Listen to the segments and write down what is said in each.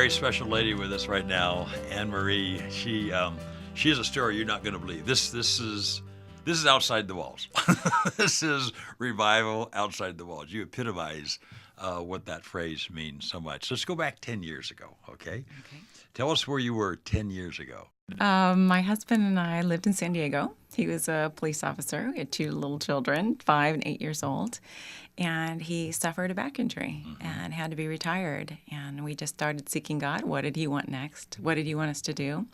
very special lady with us right now, Anne Marie. She has a story you're not going to believe. This is outside the walls. This is revival outside the walls. You epitomize what that phrase means so much. Let's go back 10 years ago, okay? Okay. Tell us where you were 10 years ago. My husband and I lived in San Diego. He was a police officer. We had two little children, 5 and 8 years old. And he suffered a back injury and had to be retired. And we just started seeking God. What did he want next? What did he want us to do?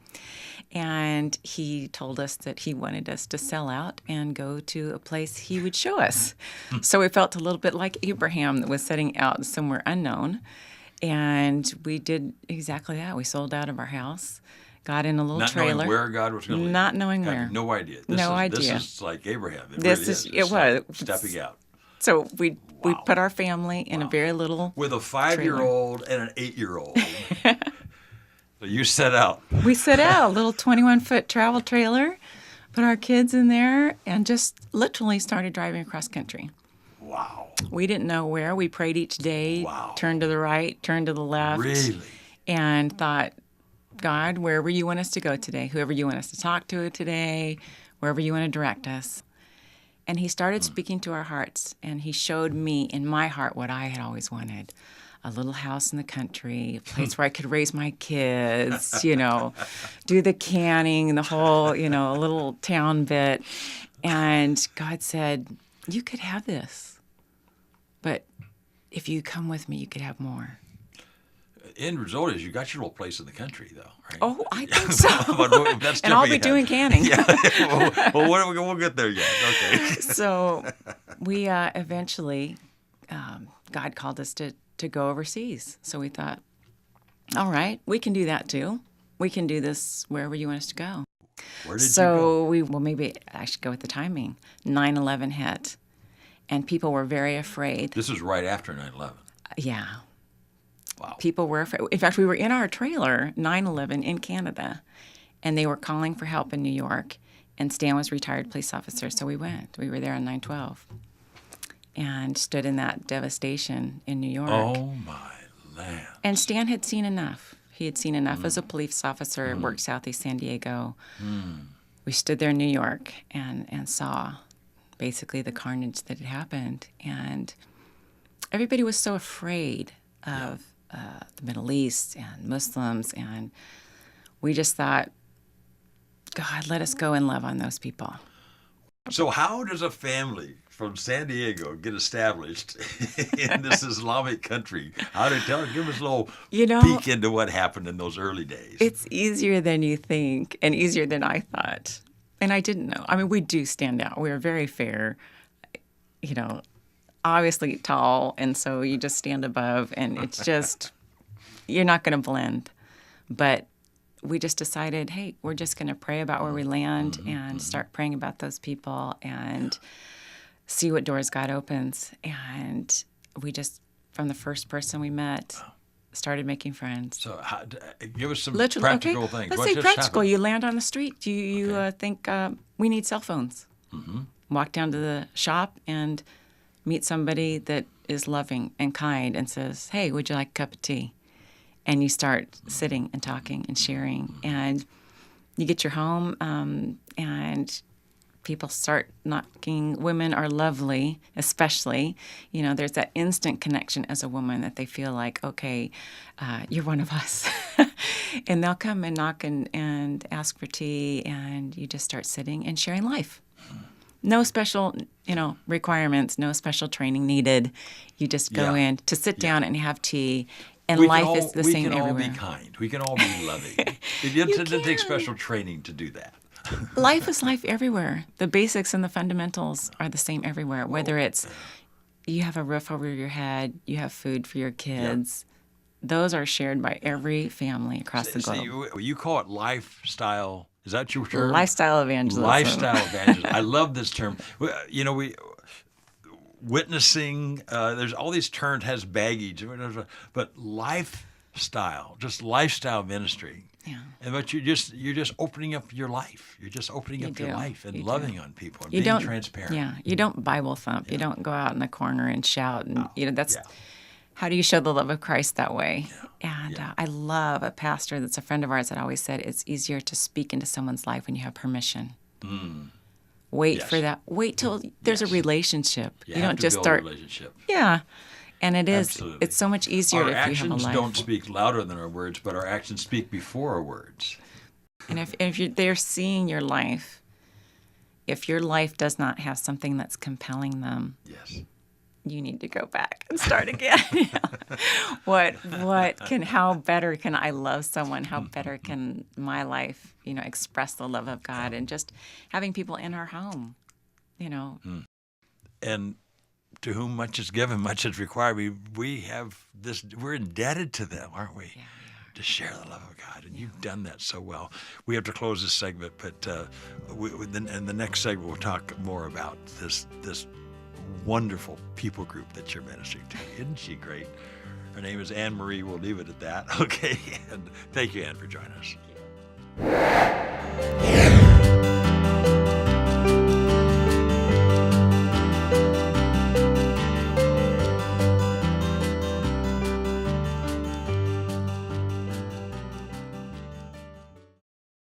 And he told us that he wanted us to sell out and go to a place he would show us. So we felt a little bit like Abraham that was setting out somewhere unknown. And we did exactly that. We sold out of our house, got in a little trailer. Not knowing where God was going to lead. Not knowing where. No idea. No idea. This is like Abraham. It This really is- it It's was. like stepping out. So we Wow. put our family in a very little With a 5-year-old and an 8-year-old. So you set out. We set out a little 21-foot travel trailer, put our kids in there, and just literally started driving across country. Wow. We didn't know where. We prayed each day, Wow. turned to the right, turned to the left, Really? and thought, God, wherever you want us to go today, whoever you want us to talk to today, wherever you want to direct us. And he started speaking to our hearts, and he showed me in my heart what I had always wanted. A little house in the country, a place where I could raise my kids, do the canning, the whole, little town bit. And God said, you could have this, but if you come with me, you could have more. End result is you got your little place in the country, though, right? Oh, I think so. But that's And I'll be jumping doing ahead. canning. Yeah. Well, we'll get there yet. Okay. So we eventually, God called us to go overseas. So we thought, all right, we can do that too. We can do this wherever you want us to go. Where did you go? Well, maybe I should go with the timing. 9/11 hit, and people were very afraid. This was right after 9/11. Yeah. Wow. People were afraid. In fact, we were in our trailer, 9/11, in Canada, and they were calling for help in New York, and Stan was a retired police officer, so we went. We were there on 9/12 and stood in that devastation in New York. Oh, my land. And Stan had seen enough. He had seen enough as a police officer, worked Southeast San Diego. We stood there in New York and saw basically the carnage that had happened. And everybody was so afraid of the Middle East and Muslims. And we just thought, God, let us go and love on those people. So how does a family from San Diego get established in this Islamic country? How to give us a little peek into what happened in those early days. It's easier than you think and easier than I thought. And I didn't know. I mean, we do stand out. We're very fair, obviously tall. And so you just stand above and it's just, you're not going to blend. But we just decided, hey, we're just going to pray about where we land and start praying about those people and see what doors God opens. And we just, from the first person we met, started making friends. So give us some Literally, practical okay. things. Let's What say just practical. happened? You land on the street. You think we need cell phones. Walk down to the shop and meet somebody that is loving and kind and says, hey, would you like a cup of tea? And you start sitting and talking and sharing. And you get your home and people start knocking. Women are lovely, especially. There's that instant connection as a woman that they feel like, okay, you're one of us. And they'll come and knock and ask for tea, and you just start sitting and sharing life. No special, requirements, no special training needed. You just go in to sit down and have tea. And life is the same everywhere. We can all be kind. We can all be loving. It doesn't take special training to do that. Life is life everywhere. The basics and the fundamentals are the same everywhere. Whether it's you have a roof over your head, you have food for your kids. Those are shared by every family across the globe. You call it lifestyle. Is that your term? Lifestyle evangelism. Lifestyle evangelism. I love this term. Witnessing, there's all these terms has baggage, but lifestyle, just lifestyle ministry. Yeah. But you're just opening up your life. You're just opening up your life and loving on people and being transparent. Yeah. You don't Bible thump. You don't go out in the corner and shout. And how do you show the love of Christ that way? Yeah. And I love a pastor that's a friend of ours that always said it's easier to speak into someone's life when you have permission. Wait Yes. for that. Wait till there's a Yes. relationship. You You have don't to just build start. a relationship. Yeah. And it is. Absolutely. It's so much easier Our if you have a actions life. don't speak louder than our words, but our actions speak before our words. And if they're seeing your life, if your life does not have something that's compelling them, Yes. you need to go back and start again. How better can I love someone? How better can my life, express the love of God? And just having people in our home, And to whom much is given, much is required. We have this. We're indebted to them, aren't we? Yeah, To share the love of God, and you've done that so well. We have to close this segment, but in the next segment we'll talk more about this wonderful people group that you're ministering to. Isn't she great? Her name is Anne Marie. We'll leave it at that. Okay, and thank you, Anne, for joining us.